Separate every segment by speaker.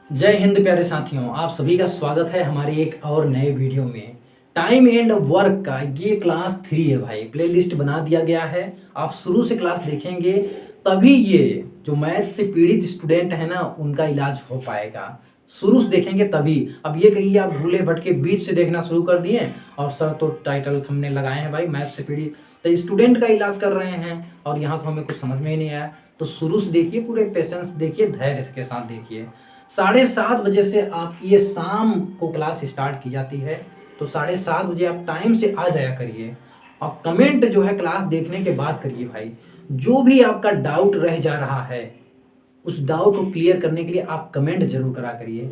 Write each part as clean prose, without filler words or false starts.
Speaker 1: जय हिंद प्यारे साथियों, आप सभी का स्वागत है हमारे एक और नए वीडियो में। टाइम एंड वर्क का ये क्लास 3 है भाई। प्लेलिस्ट बना दिया गया है। आप शुरू से क्लास देखेंगे तभी ये जो मैथ से पीड़ित स्टूडेंट है ना, उनका इलाज हो पाएगा। शुरू से देखेंगे तभी। अब ये कहिए आप भूले भटके बीच से देखना शुरू कर दिए और सर तो टाइटल हमने लगाए हैं भाई मैथ से पीड़ित, तो स्टूडेंट का इलाज कर रहे हैं और यहाँ तो हमें कुछ समझ में ही नहीं आया। तो शुरू से देखिए, पूरे पेशेंस देखिए, धैर्य के साथ देखिए। 7:30 बजे से आपकी ये शाम को क्लास स्टार्ट की जाती है, तो 7:30 बजे आप टाइम से आ जाया करिए और कमेंट जो है क्लास देखने के बाद करिए भाई। जो भी आपका डाउट रह जा रहा है उस डाउट को क्लियर करने के लिए आप कमेंट जरूर करा करिए।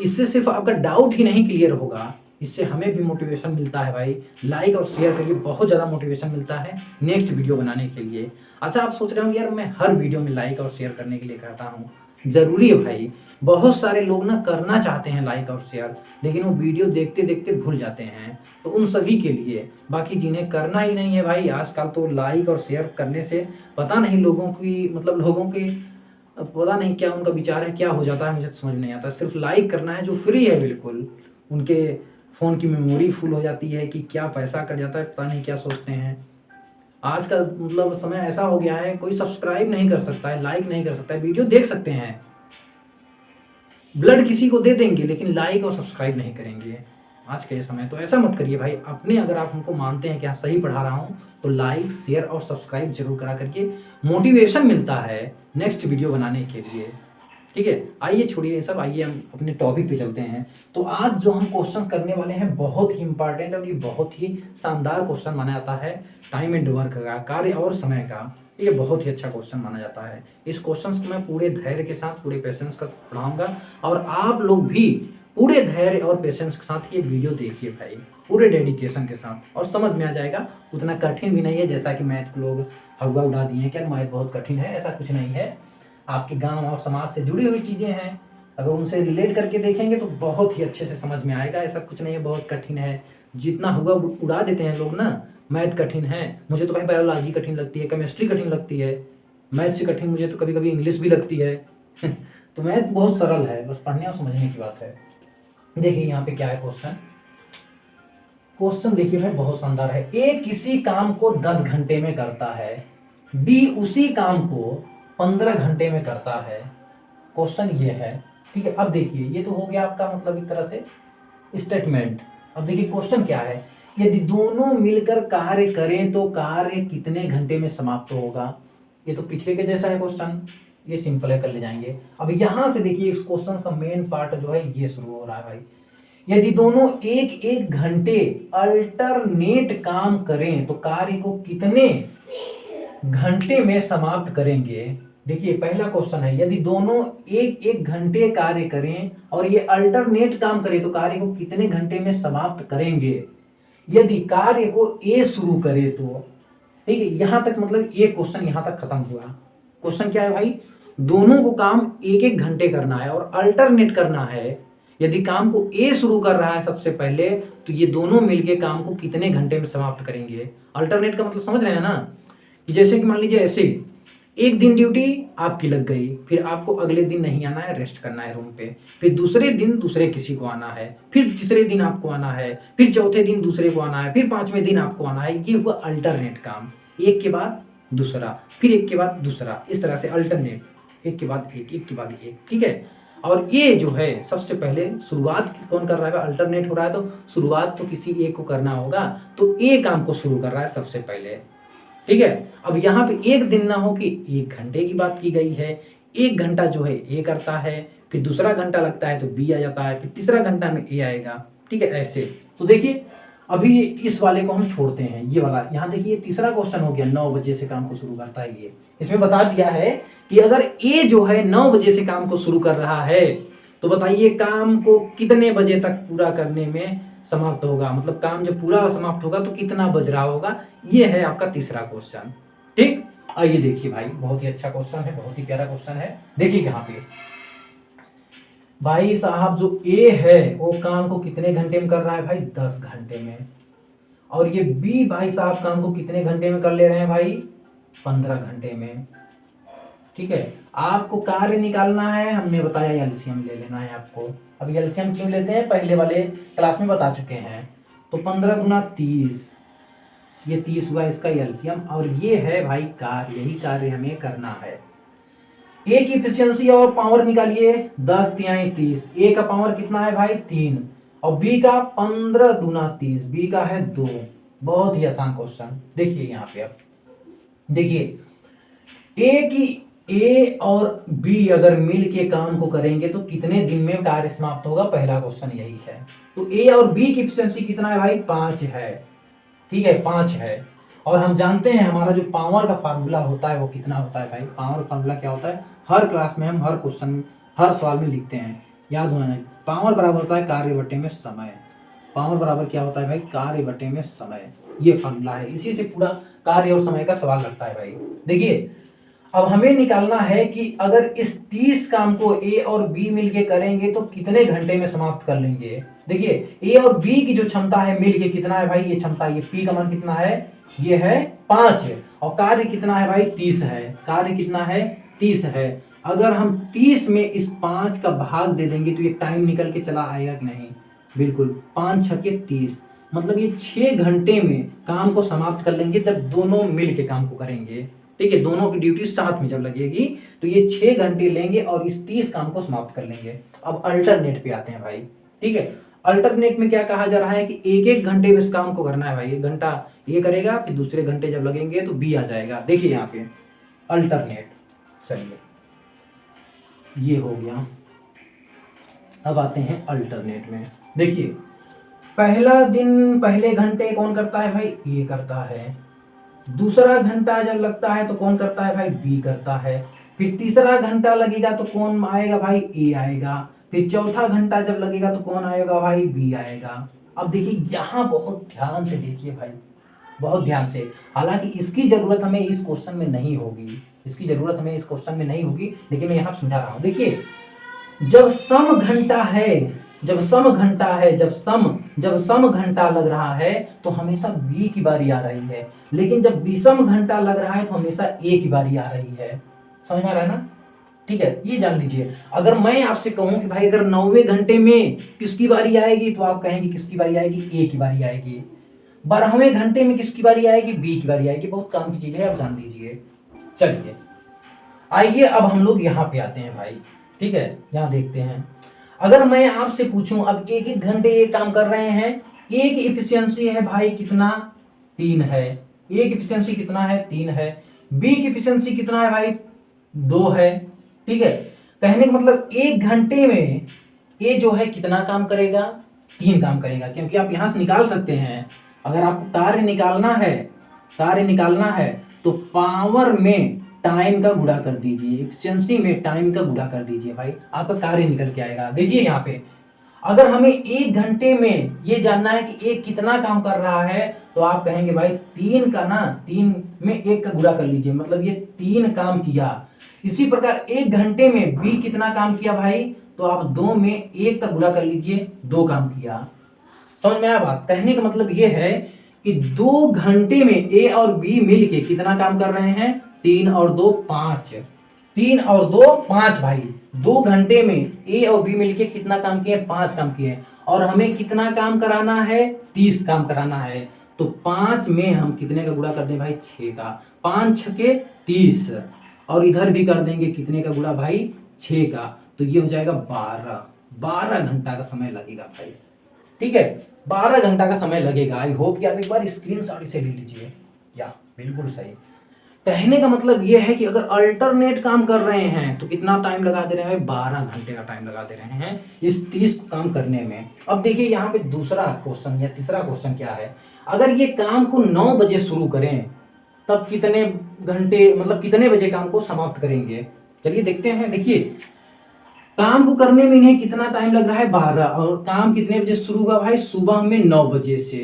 Speaker 1: इससे सिर्फ आपका डाउट ही नहीं क्लियर होगा, इससे हमें भी मोटिवेशन मिलता है भाई। लाइक और शेयर करिए, बहुत ज़्यादा मोटिवेशन मिलता है नेक्स्ट वीडियो बनाने के लिए। अच्छा, आप सोच रहे होंगे यार मैं हर वीडियो में लाइक और शेयर करने के लिए कहता हूँ। ज़रूरी है भाई। बहुत सारे लोग ना करना चाहते हैं लाइक और शेयर, लेकिन वो वीडियो देखते देखते भूल जाते हैं। तो उन सभी के लिए, बाकी जिन्हें करना ही नहीं है भाई, आजकल तो लाइक और शेयर करने से पता नहीं लोगों की, मतलब लोगों के पता नहीं क्या उनका विचार है, क्या हो जाता है मुझे तो समझ नहीं आता। सिर्फ लाइक करना है जो फ्री है बिल्कुल, उनके फ़ोन की मेमोरी फुल हो जाती है कि क्या पैसा कट जाता है, पता नहीं क्या सोचते हैं। आज का मतलब समय ऐसा हो गया है, कोई सब्सक्राइब नहीं कर सकता है, लाइक नहीं कर सकता है, वीडियो देख सकते हैं, ब्लड किसी को दे देंगे लेकिन लाइक और सब्सक्राइब नहीं करेंगे आज के समय। तो ऐसा मत करिए भाई। अपने अगर आप हमको मानते हैं कि हाँ सही पढ़ा रहा हूँ तो लाइक शेयर और सब्सक्राइब जरूर करा करके मोटिवेशन मिलता है नेक्स्ट वीडियो बनाने के लिए। ठीक है, आइए छोड़िए ये सब, आइए हम अपने टॉपिक पे चलते हैं। तो आज जो हम क्वेश्चन करने वाले हैं बहुत ही इंपॉर्टेंट और ये बहुत ही शानदार क्वेश्चन माना जाता है। टाइम एंड वर्क का, कार्य और समय का, ये बहुत ही अच्छा क्वेश्चन माना जाता है। इस क्वेश्चन को मैं पूरे धैर्य के साथ, पूरे पेशेंस का पढ़ाऊंगा और आप लोग भी पूरे धैर्य और पेशेंस के साथ ये वीडियो देखिए भाई, पूरे डेडिकेशन के साथ, और समझ में आ जाएगा। उतना कठिन भी नहीं है जैसा कि मैथ को लोग हवा उड़ा दिए हैं, क्या मैथ बहुत कठिन है, ऐसा कुछ नहीं है। आपके गांव और समाज से जुड़ी हुई चीज़ें हैं, अगर उनसे रिलेट करके देखेंगे तो बहुत ही अच्छे से समझ में आएगा। ऐसा कुछ नहीं है बहुत कठिन है, जितना हुआ उड़ा देते हैं लोग ना। मैथ कठिन है, मुझे तो भाई बायोलॉजी कठिन लगती है, केमिस्ट्री कठिन लगती है, मैथ से कठिन मुझे तो कभी कभी इंग्लिश भी लगती है तो मैथ बहुत सरल है, बस पढ़ने और समझने की बात है। देखिए यहाँ पे क्या है क्वेश्चन। क्वेश्चन देखिए भाई बहुत शानदार है। ए किसी काम को 10 घंटे में करता है, बी उसी काम को 15 घंटे में करता है। क्वेश्चन ये है, ठीक है। अब देखिए ये तो हो गया आपका मतलब एक तरह से स्टेटमेंट। अब देखिए क्वेश्चन क्या है, यदि दोनों मिलकर कार्य करें तो कार्य कितने घंटे में समाप्त होगा। ये तो पिछले के जैसा है क्वेश्चन, ये सिंपल है, कर ले जाएंगे। अब यहां से देखिए इस क्वेश्चन का मेन पार्ट जो है ये शुरू हो रहा है भाई। यदि दोनों एक एक घंटे अल्टरनेट काम करें तो कार्य को कितने घंटे में समाप्त करेंगे। देखिए पहला क्वेश्चन है, यदि दोनों एक एक घंटे कार्य करें और ये अल्टरनेट काम करें तो कार्य को कितने घंटे में समाप्त करेंगे। यदि कार्य को ए शुरू करे तो, ठीक है, यहां तक मतलब ये क्वेश्चन यहां तक खत्म हुआ। क्वेश्चन क्या है भाई, दोनों को काम एक एक घंटे करना है और अल्टरनेट करना है। यदि काम को ए शुरू कर रहा है सबसे पहले तो ये दोनों मिलके काम को कितने घंटे में समाप्त करेंगे। अल्टरनेट का मतलब समझ रहे हैं ना, कि जैसे कि मान लीजिए ऐसे एक दिन ड्यूटी आपकी लग गई, फिर आपको अगले दिन नहीं आना है, रेस्ट करना है रूम पे, फिर दूसरे दिन दूसरे किसी को आना है, फिर तीसरे दिन आपको आना है, फिर चौथे दिन दूसरे को आना है, फिर पांचवें दिन आपको आना है। ये हुआ अल्टरनेट काम, एक के बाद दूसरा, फिर एक के बाद दूसरा, इस तरह से अल्टरनेट, एक के बाद एक, एक के बाद एक, ठीक है। और ये जो है सबसे पहले शुरुआत कौन कर रहा है, अल्टरनेट हो रहा है तो शुरुआत तो किसी एक को करना होगा, तो ए काम को शुरू कर रहा है सबसे पहले, ठीक है। अब यहाँ पे एक दिन ना हो कि 1 घंटे की बात की गई है, 1 घंटा जो है ए करता है, फिर दूसरा घंटा लगता है तो बी आ जाता है, फिर तीसरा घंटा में ए आएगा, ठीक है ऐसे। तो देखिए अभी इस वाले को हम छोड़ते हैं, ये वाला यहाँ देखिए तीसरा क्वेश्चन हो गया, 9 बजे से काम को शुरू करता है ये। इसमें बता दिया है कि अगर ए जो है 9 बजे से काम को शुरू कर रहा है तो बताइए काम को कितने बजे तक पूरा करने में समाप्त होगा, मतलब काम जब पूरा समाप्त होगा तो कितना बज रहा होगा। ये है आपका तीसरा क्वेश्चन, ठीक। आइए देखिए भाई, बहुत ही अच्छा क्वेश्चन है, बहुत ही प्यारा क्वेश्चन है। देखिए यहाँ पे भाई साहब जो ए है वो काम को कितने घंटे में कर रहा है भाई, 10 घंटे में। और ये बी भाई साहब काम को कितने घंटे में कर ले रहे हैं भाई, 15 घंटे में, ठीक है। आपको कार्य निकालना है, हमने बताया एलसीएम ले लेना है आपको। अब एलसीएम क्यों लेते हैं, पहले वाले क्लास में बता चुके हैं। तो 15 गुना 30, ये 30 हुआ इसका एलसीएम, और ये है भाई कार्य, यही कार्य हमें करना है। ए की इफिशियंसी और पावर निकालिए, 10 तिहाई 30। ए का पावर कितना है भाई 3, और बी का 15 दूना 30, बी का है 2। बहुत ही आसान क्वेश्चन। देखिए यहाँ पे अब देखिए, ए और बी अगर मिल के काम को करेंगे तो कितने दिन में कार्य समाप्त होगा, पहला क्वेश्चन यही है। तो ए और बी की इफिशियंसी कितना है भाई 5 है, ठीक है 5 है। और हम जानते हैं हमारा जो पावर का फार्मूला होता है वो कितना होता है भाई, पावर फार्मूला क्या होता है, हर क्लास में हम हर क्वेश्चन हर सवाल में लिखते हैं, याद होना चाहिए। पावर बराबर होता है कार्य बटे में समय। पावर बराबर क्या होता है भाई, कार्य बटे में समय, ये फार्मूला है, इसी से पूरा कार्य और समय का सवाल लगता है भाई। देखिए अब हमें निकालना है कि अगर इस 30 काम को ए और बी मिलके करेंगे तो कितने घंटे में समाप्त कर लेंगे। देखिए ए और बी की जो क्षमता है मिलके कितना है भाई, ये क्षमता, ये पी का मान कितना है, ये है 5 है, और कार्य कितना है भाई 30 है, कार्य कितना है 30 है। अगर हम 30 में इस 5 का भाग दे देंगे तो ये टाइम निकल के चला आएगा कि नहीं, बिल्कुल 5 छके 30, मतलब ये 6 घंटे में काम को समाप्त कर लेंगे जब दोनों मिल के काम को करेंगे, ठीक है, दोनों की ड्यूटी साथ में जब लगेगी तो ये 6 घंटे लेंगे और इस 30 काम को समाप्त कर लेंगे। अब अल्टरनेट पे आते हैं भाई, ठीक है। अल्टरनेट में क्या कहा जा रहा है कि एक एक घंटे में इस काम को करना है भाई, 1 घंटा ये करेगा फिर दूसरे घंटे जब लगेंगे तो बी आ जाएगा। देखिए यहाँ पे अल्टरनेट, चलिए ये हो गया। अब आते हैं अल्टरनेट में। देखिए पहला दिन पहले घंटे कौन करता है भाई, ए करता है। दूसरा घंटा जब लगता है तो कौन करता है भाई, बी करता है। फिर तीसरा घंटा लगेगा तो कौन आएगा भाई, ए आएगा। फिर चौथा घंटा जब लगेगा तो कौन आएगा भाई, बी आएगा। अब देखिए यहाँ बहुत ध्यान से देखिए भाई, बहुत ध्यान से, हालांकि इसकी जरूरत हमें इस क्वेश्चन में नहीं होगी, इसकी जरूरत हमें इस क्वेश्चन में नहीं होगी, लेकिन मैं यहाँ समझा रहा हूँ। देखिए जब सम घंटा है, जब सम घंटा है, जब सम घंटा लग रहा है तो हमेशा बी की बारी आ रही है, लेकिन जब विषम घंटा लग रहा है तो हमेशा ए की बारी आ रही है। समझ में आ रहा है ना, ठीक है, ये जान लीजिए। अगर मैं आपसे कहूं कि भाई अगर 9वें घंटे में किसकी बारी आएगी तो आप कहेंगे किसकी बारी आएगी, ए की बारी आएगी। 12वें घंटे में किसकी बारी आएगी, बी की बारी आएगी। बहुत काम की चीज है, आप जान लीजिए। चलिए आइए अब हम लोग यहाँ पे आते हैं भाई, ठीक है, यहाँ देखते हैं। अगर मैं आपसे पूछूं अब एक एक घंटे ये काम कर रहे हैं, ए की इफिशियंसी है भाई कितना, 3 है। ए की इफिशियंसी कितना है, 3 है। बी की इफिशियंसी कितना है भाई, 2 है, ठीक है। कहने का मतलब एक घंटे में ए जो है कितना काम करेगा, 3 काम करेगा, क्योंकि आप यहां से निकाल सकते हैं। अगर आपको कार्य निकालना है, कार्य निकालना है तो पावर में टाइम का गुणा कर दीजिए, एफिशिएंसी में टाइम का गुणा कर दीजिए भाई, आपका कार्य निकल के आएगा। देखिए यहाँ पे अगर हमें एक घंटे में ये जानना है कि एक कितना काम कर रहा है तो आप कहेंगे भाई 3 का ना, 3 में 1 का गुणा कर लीजिए, मतलब ये 3 काम किया। इसी प्रकार एक घंटे में बी कितना काम किया भाई, तो आप 2 में 1 का गुणा कर लीजिए, 2 काम किया। समझ में आया बात, कहने का मतलब ये है कि 2 घंटे में ए और बी मिलके कितना काम कर रहे हैं, 3 और 2 5, 3 और 2 5 भाई। 2 घंटे में ए और बी मिलके कितना काम किए, 5 काम किए, और हमें कितना काम कराना है, 30 काम कराना है। तो 5 में हम कितने का गुणा कर दें भाई, 6 का, 5 छके 30, और इधर भी कर देंगे कितने का गुणा भाई, 6 का, तो ये हो जाएगा 12 घंटा का समय लगेगा भाई, ठीक है, 12 घंटा का समय लगेगा। आई होप कि आप एक बार स्क्रीनशॉट इसे ले लीजिए, या बिल्कुल सही। कहने का मतलब यह है कि अगर अल्टरनेट काम कर रहे हैं तो कितना टाइम लगा दे रहे हैं, 12 घंटे का टाइम लगा दे रहे हैं इस 30 काम करने में। अब देखिए यहाँ पे दूसरा क्वेश्चन या तीसरा क्वेश्चन क्या है, अगर ये काम को 9 बजे शुरू करें तब कितने घंटे, मतलब कितने बजे काम को समाप्त करेंगे। चलिए देखते हैं। देखिए काम को करने में इन्हें कितना टाइम लग रहा है, 12, और काम कितने बजे शुरू हुआ भाई, सुबह में 9 बजे से,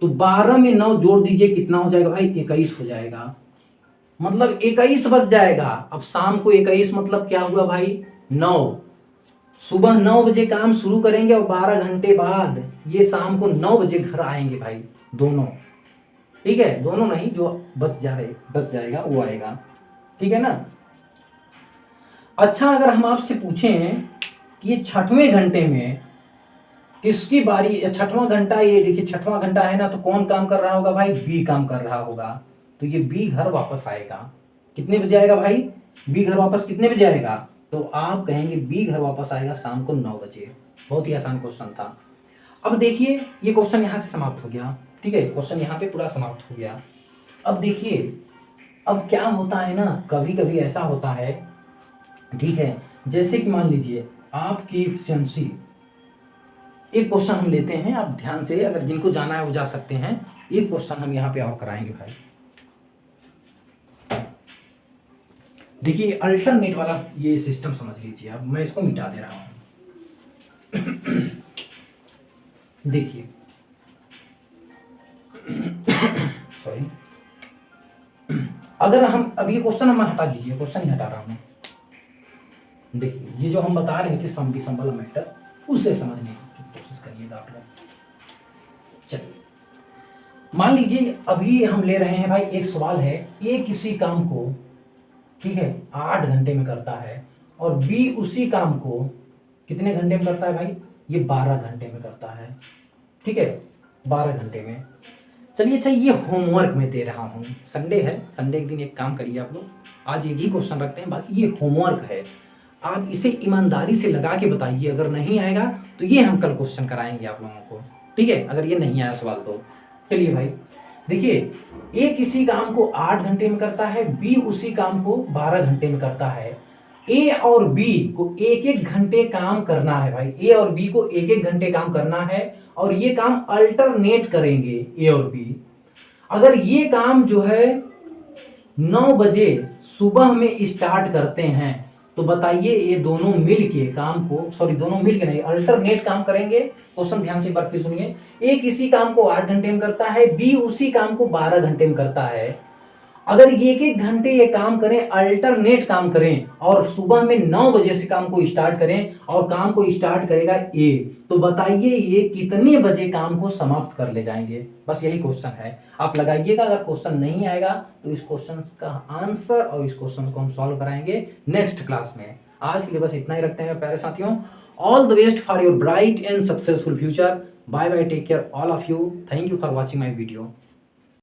Speaker 1: तो 12 में 9 जोड़ दीजिए कितना हो जाएगा भाई, 21 हो जाएगा, मतलब 21 बज जाएगा। अब शाम को 21 मतलब क्या हुआ भाई, 9, सुबह 9 बजे काम शुरू करेंगे और 12 घंटे बाद ये शाम को 9 बजे घर आएंगे भाई, दोनों, ठीक है, दोनों नहीं, जो बच जाएगा वो आएगा, ठीक है ना। अच्छा, अगर हम आपसे पूछें कि ये छठवें घंटे में किसकी बारी, छठवां घंटा, ये देखिए छठवां घंटा है ना, तो कौन काम कर रहा होगा भाई? बी काम कर रहा होगा। तो ये बी घर वापस आएगा। कितने बजे आएगा भाई? बी घर वापस कितने बजे आएगा? तो आप कहेंगे बी घर वापस आएगा शाम को 9 बजे। बहुत ही आसान क्वेश्चन था। अब देखिए ये क्वेश्चन यहाँ से समाप्त हो गया। ठीक है, क्वेश्चन यहाँ पे पूरा समाप्त हो गया। अब देखिए, अब क्या होता है ना, कभी कभी ऐसा होता है, ठीक है, जैसे कि मान लीजिए आपकी एफिशिएंसी, एक क्वेश्चन हम लेते हैं, आप ध्यान से, अगर जिनको जाना है वो जा सकते हैं। एक क्वेश्चन हम यहाँ पे और कराएंगे भाई। देखिए अल्टरनेट वाला ये सिस्टम समझ लीजिए। अब मैं इसको मिटा दे रहा हूं। देखिए सॉरी, अगर हम अब ये क्वेश्चन हम हटा दीजिए, क्वेश्चन ही हटा रहा हूं। देखिए ये जो हम बता रहे थे सम सिंबल मैटर, उसे समझने की कोशिश करिएगा आप लोग। चलिए मान लीजिए अभी हम ले रहे हैं भाई, एक सवाल है, ए किसी काम को, ठीक है, 8 घंटे में करता है और बी उसी काम को कितने घंटे में करता है भाई? ये 12 घंटे में करता है। ठीक है, 12 घंटे में। चलिए अच्छा, ये होमवर्क में दे रहा हूँ, संडे है, संडे के दिन एक काम करिए आप लोग, आज एक ही क्वेश्चन रखते हैं, बाकी ये होमवर्क है, आप इसे ईमानदारी से लगा के बताइए। अगर नहीं आएगा तो ये हम कल क्वेश्चन कराएंगे आप लोगों को, ठीक है, अगर ये नहीं आया सवाल तो। चलिए भाई देखिए, ए किसी काम को 8 घंटे में करता है, बी उसी काम को 12 घंटे में करता है। ए और बी को एक एक घंटे काम करना है भाई, ए और बी को एक एक घंटे काम करना है और ये काम अल्टरनेट करेंगे ए और बी। अगर ये काम जो है 9 बजे सुबह में स्टार्ट करते हैं, तो बताइए ये दोनों मिल के काम को, सॉरी दोनों मिल के नहीं, अल्टरनेट काम करेंगे। क्वेश्चन ध्यान से एक बार फिर सुनिए, ए किसी काम को 8 घंटे में करता है, बी उसी काम को 12 घंटे में करता है। अगर एक एक घंटे ये काम करें, अल्टरनेट काम करें और सुबह में 9 बजे से काम को स्टार्ट करें और काम को स्टार्ट करेगा ए, तो बताइए ये कितने बजे काम को समाप्त कर ले जाएंगे? बस यही क्वेश्चन है, आप लगाइएगा। अगर क्वेश्चन नहीं आएगा तो इस क्वेश्चन का आंसर और इस क्वेश्चन को हम सॉल्व कराएंगे नेक्स्ट क्लास में। आज के लिए बस इतना ही रखते हैं प्यारे साथियों। All the best for your bright and successful future. Bye bye, take care all of you. Thank you for watching my video.